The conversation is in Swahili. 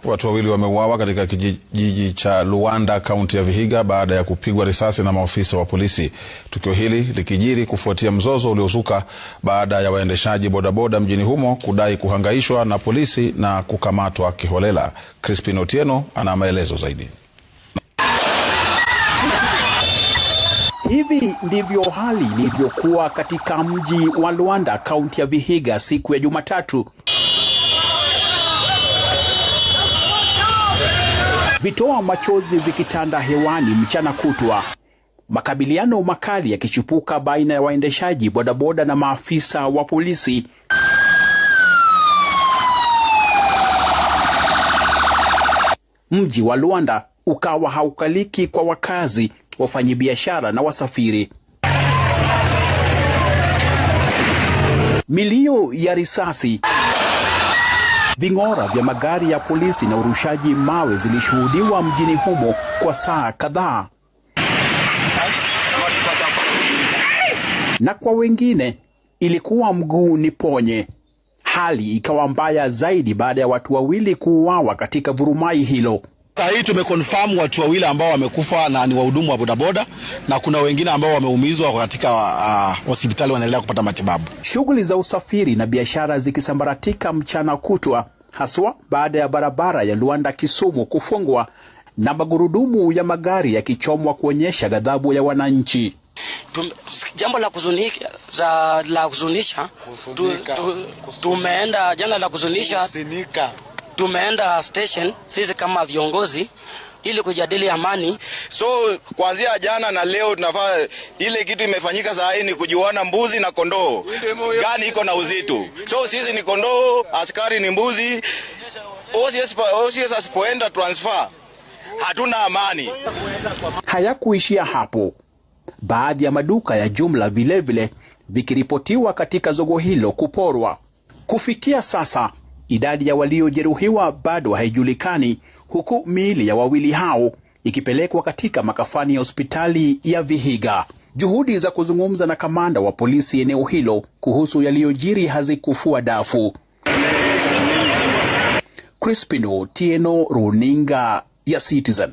Watu wawili wameuawa katika kijiji cha Luanda, kaunti ya Vihiga baada ya kupigwa risasi na maafisa wa polisi. Tukio hili likijiri kufuatia mzozo uliozuka baada ya waendeshaji bodaboda mjini humo kudai kuhangaishwa na polisi na kukamatwa kiholela. Crispin Otieno ana maelezo zaidi. Hivi ndivyo hali ilivyokuwa katika mji wa Luanda, kaunti ya Vihiga siku ya Jumatatu. Vitoa machozi vikitanda hewani mchana kutwa. Makabiliano makali yakichipuka baina ya waendeshaji bodaboda na maafisa wa polisi. Mji wa Luanda ukawa haukaliki kwa wakazi, wafanyabiashara na wasafiri. Milio ya risasi, ving'ora vya magari ya polisi na urushaji mawe zilishuhudiwa mjini humo kwa saa kadhaa. Na kwa wengine ilikuwa mguu ni ponye. Hali ikawa mbaya zaidi baada ya watu wawili kuuawa katika vurumai hilo. Sasa hii tumeconfirm watu wawili ambao wamekufa na ni wahudumu wa bodaboda, na kuna wengine ambao wameumizwa katika hospitali wanaendelea kupata matibabu. Shughuli za usafiri na biashara zikisambaratika mchana kutwa, haswa baada ya barabara ya Luanda Kisumu kufungwa na magurudumu ya magari yakichomwa kuonyesha ghadhabu ya wananchi. Jambo la kuzunisha, tumeenda jana la kuzunisha, tumeenda station sisi kama viongozi ili kujadili amani. So kuanzia jana na leo tunafaa ile kitu imefanyika saa hii ni kujiona mbuzi na kondoo. Gani iko na uzito. So sisi ni kondoo, askari ni mbuzi. OCS asipoenda transfer, hatuna amani. Hayakuishia hapo. Baadhi ya maduka ya jumla vilevile vikiripotiwa katika zogo hilo kuporwa. Kufikia sasa idadi ya waliojeruhiwa bado haijulikani, huku miili ya wawili hao ikipelekwa katika makafani ya hospitali ya Vihiga. Juhudi za kuzungumza na kamanda wa polisi eneo hilo kuhusu yaliyojiri hazikufua dafu. Crispin Otieno, runinga ya Citizen.